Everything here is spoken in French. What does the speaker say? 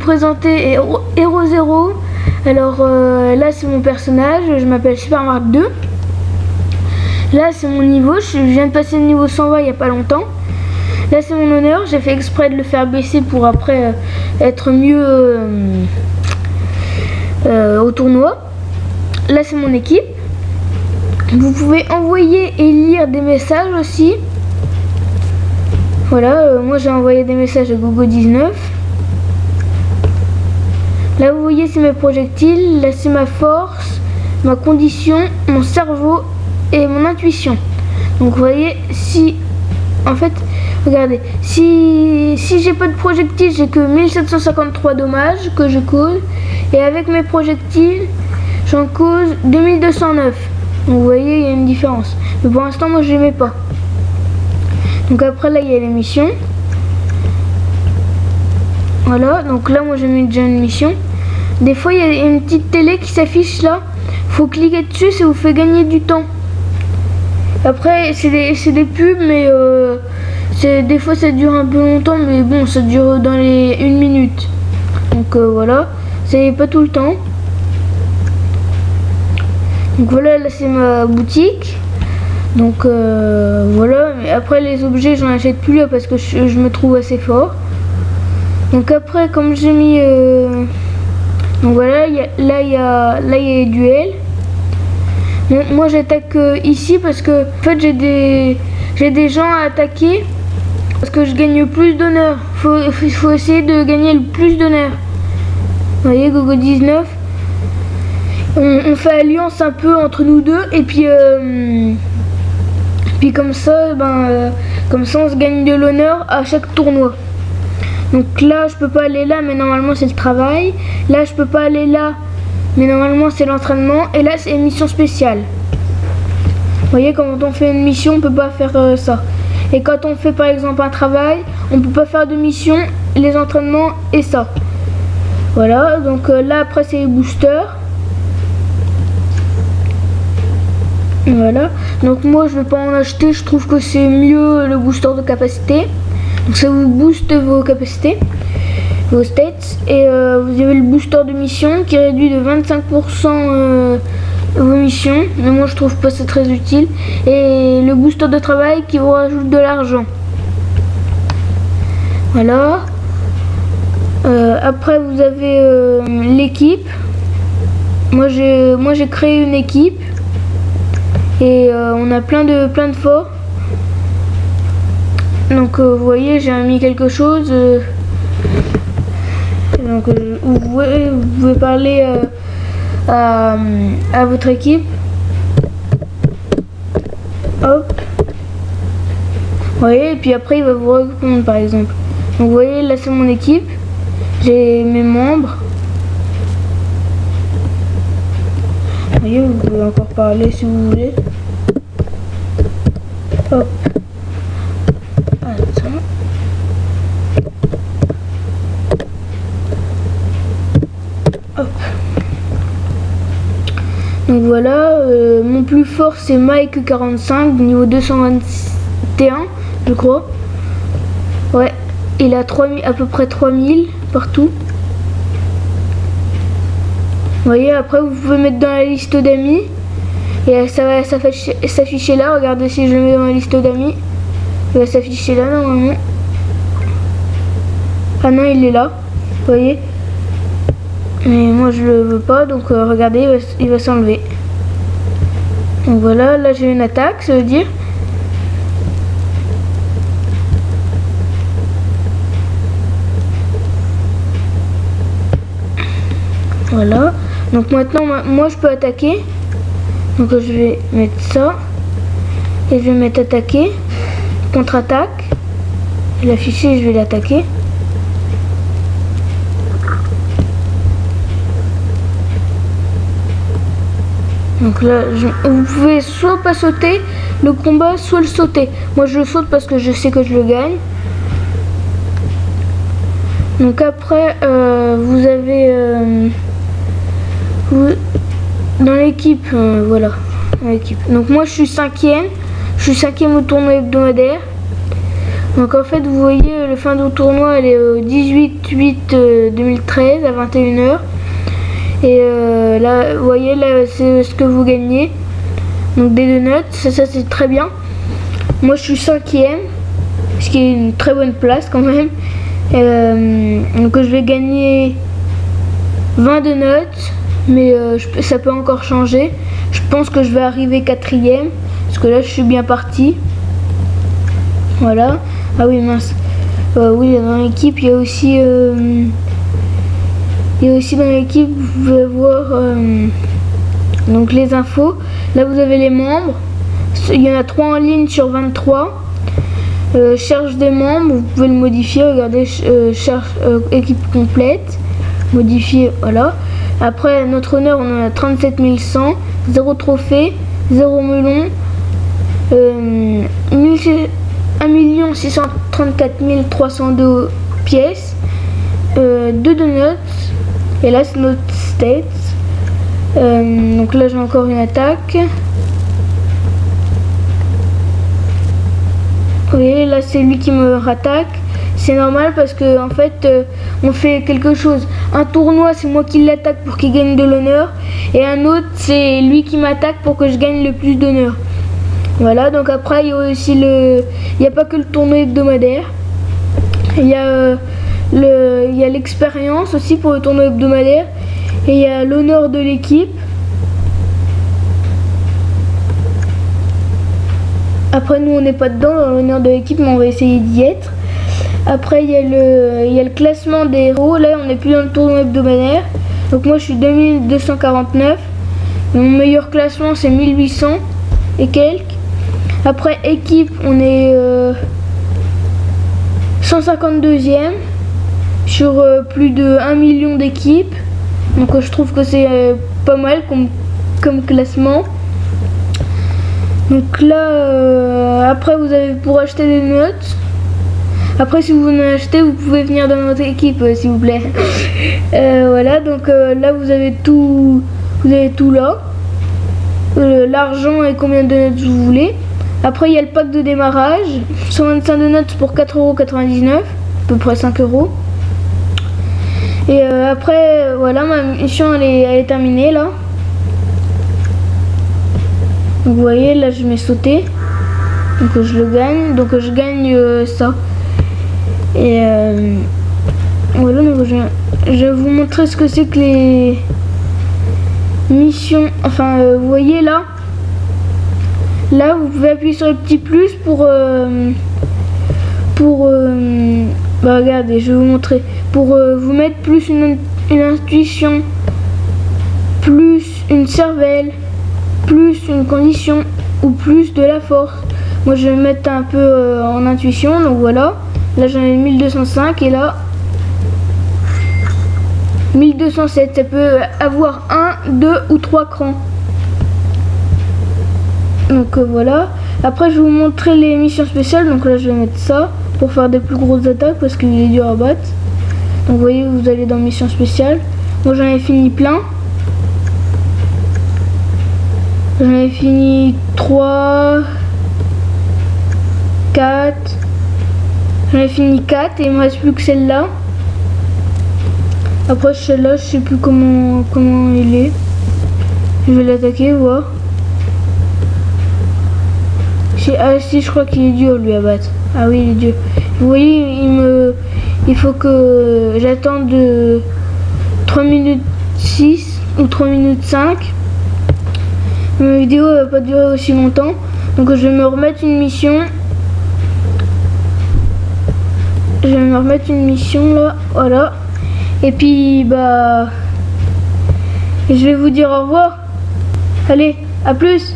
présenter Hero Zero. Alors là c'est mon personnage, je m'appelle Super Mark 2. Là c'est mon niveau, je viens de passer le niveau 120 il n'y a pas longtemps. Là c'est mon honneur, j'ai fait exprès de le faire baisser pour après être mieux au tournoi. Là c'est mon équipe. Vous pouvez envoyer et lire des messages aussi. Voilà, moi j'ai envoyé des messages à Gogo19. Là vous voyez c'est mes projectiles, là c'est ma force, ma condition, mon cerveau et mon intuition. Donc vous voyez si en fait regardez si j'ai pas de projectiles j'ai que 1753 dommages que je cause et avec mes projectiles j'en cause 2209. Donc vous voyez il y a une différence. Mais pour l'instant moi je l'aimais pas. Donc après là il y a les missions. Voilà, donc là moi j'ai mis déjà une mission. Des fois il y a une petite télé qui s'affiche là. Faut cliquer dessus, ça vous fait gagner du temps. Après c'est des pubs mais des fois ça dure un peu longtemps mais bon ça dure dans les 1 minute. Donc voilà, c'est pas tout le temps. Donc voilà, là c'est ma boutique. Donc voilà, mais après les objets j'en achète plus là parce que je me trouve assez fort. Donc après comme j'ai mis donc voilà, là il y a les duels. Bon, moi j'attaque ici parce que en fait j'ai des gens à attaquer parce que je gagne plus d'honneur. Faut essayer de gagner le plus d'honneur. Vous voyez Gogo19. On fait alliance un peu entre nous deux et puis comme ça on se gagne de l'honneur à chaque tournoi. Donc là je peux pas aller là mais normalement c'est le travail. Là je peux pas aller là mais normalement c'est l'entraînement. Et là c'est une mission spéciale. Vous voyez quand on fait une mission on peut pas faire ça. Et quand on fait par exemple un travail on peut pas faire de mission, les entraînements et ça. Voilà donc là après c'est les boosters. Voilà, donc moi je vais pas en acheter, je trouve que c'est mieux le booster de capacité. Donc ça vous booste vos capacités, vos stats. Et vous avez le booster de mission qui réduit de 25% vos missions. Mais moi je trouve pas ça très utile. Et le booster de travail qui vous rajoute de l'argent. Voilà. Après vous avez l'équipe. Moi j'ai créé une équipe. Et on a plein de forts. Donc vous voyez j'ai mis quelque chose. Donc vous pouvez parler à votre équipe. Hop. Vous voyez et puis après il va vous répondre par exemple. Donc vous voyez là c'est mon équipe. J'ai mes membres. Vous voyez, vous pouvez encore parler si vous voulez. Hop. Attends. Hop. Donc voilà, mon plus fort c'est Mike 45, niveau 221, je crois. Ouais, il a à peu près 3000 partout. Vous voyez, après vous pouvez mettre dans la liste d'amis et ça va s'afficher là. Regardez si je le mets dans la liste d'amis, il va s'afficher là normalement. Ah non, il est là, vous voyez. Mais moi je le veux pas, donc regardez, il va s'enlever. Donc voilà, là j'ai une attaque, ça veut dire. Voilà. Donc maintenant, moi je peux attaquer. Donc je vais mettre ça. Et je vais mettre attaquer. Contre-attaque. Je vais l'afficher et je vais l'attaquer. Donc là, vous pouvez soit pas sauter le combat, soit le sauter. Moi je le saute parce que je sais que je le gagne. Donc après, vous avez... dans l'équipe, voilà, dans l'équipe. Donc moi je suis cinquième au tournoi hebdomadaire. Donc en fait vous voyez le fin du tournoi elle est au 18/8/2013 à 21h. Et là vous voyez là c'est ce que vous gagnez. Donc des donuts, ça c'est très bien. Moi je suis 5e, ce qui est une très bonne place quand même. Donc je vais gagner 20 donuts, mais ça peut encore changer. Je pense que je vais arriver 4e, parce que là je suis bien parti. Voilà. Ah oui mince. Oui dans l'équipe il y a aussi dans l'équipe vous pouvez voir donc les infos. Là vous avez les membres. Il y en a 3 en ligne sur 23. Charge des membres, vous pouvez le modifier. Regardez, charge équipe complète, modifier, voilà. Après notre honneur on en a 37 100, 0 trophée, 0 melon, 1 634 302 pièces, 2 donuts, et là c'est notre stats. Donc là j'ai encore une attaque. Vous voyez là c'est lui qui me rattaque. C'est normal parce que en fait on fait quelque chose. Un tournoi c'est moi qui l'attaque pour qu'il gagne de l'honneur, et un autre c'est lui qui m'attaque pour que je gagne le plus d'honneur. Voilà, donc après il y a aussi il n'y a pas que le tournoi hebdomadaire. Il y a l'expérience aussi pour le tournoi hebdomadaire, et il y a l'honneur de l'équipe. Après nous on n'est pas dedans dans l'honneur de l'équipe, mais on va essayer d'y être. Après il y a le classement des héros. Là on n'est plus dans le tournoi hebdomadaire. Donc moi je suis 2249. Mon meilleur classement c'est 1800 et quelques. Après équipe on est 152e sur plus de 1 million d'équipes. Donc je trouve que c'est pas mal comme classement. Donc là, après vous avez pour acheter des notes. Après si vous en achetez, vous pouvez venir dans notre équipe s'il vous plaît. Voilà, donc là vous avez tout là. L'argent et combien de notes vous voulez. Après il y a le pack de démarrage, 125 de notes pour 4,99 €, à peu près 5 €. Et après voilà, ma mission elle est terminée là. Donc vous voyez là je mets sauter, donc je le gagne, donc je gagne ça. Et voilà, donc je vais vous montrer ce que c'est que les missions. Enfin vous voyez là vous pouvez appuyer sur le petit plus pour bah regardez, je vais vous montrer, pour vous mettre plus une intuition, plus une cervelle, plus une condition, ou plus de la force. Moi je vais mettre un peu en intuition, donc voilà. Là j'en ai 1205 et là 1207. Ça peut avoir 1, 2 ou 3 crans. Donc voilà. Après je vais vous montrer les missions spéciales. Donc là je vais mettre ça pour faire des plus grosses attaques parce qu'il est dur à battre. Donc vous voyez, vous allez dans mission spéciale. Moi j'en ai fini plein. J'en ai fini 3, 4. J'en ai fini 4 et il me reste plus que celle-là. Après celle-là, je sais plus comment il est. Je vais l'attaquer, voir. Ah si, je crois qu'il est dur lui à battre. Ah oui, il est dur. Vous voyez, il faut que j'attende 3 minutes 6 ou 3 minutes 5. Ma vidéo va pas durer aussi longtemps, donc je vais me remettre une mission. Je vais me remettre une mission là, voilà. Et puis bah je vais vous dire au revoir. Allez, à plus.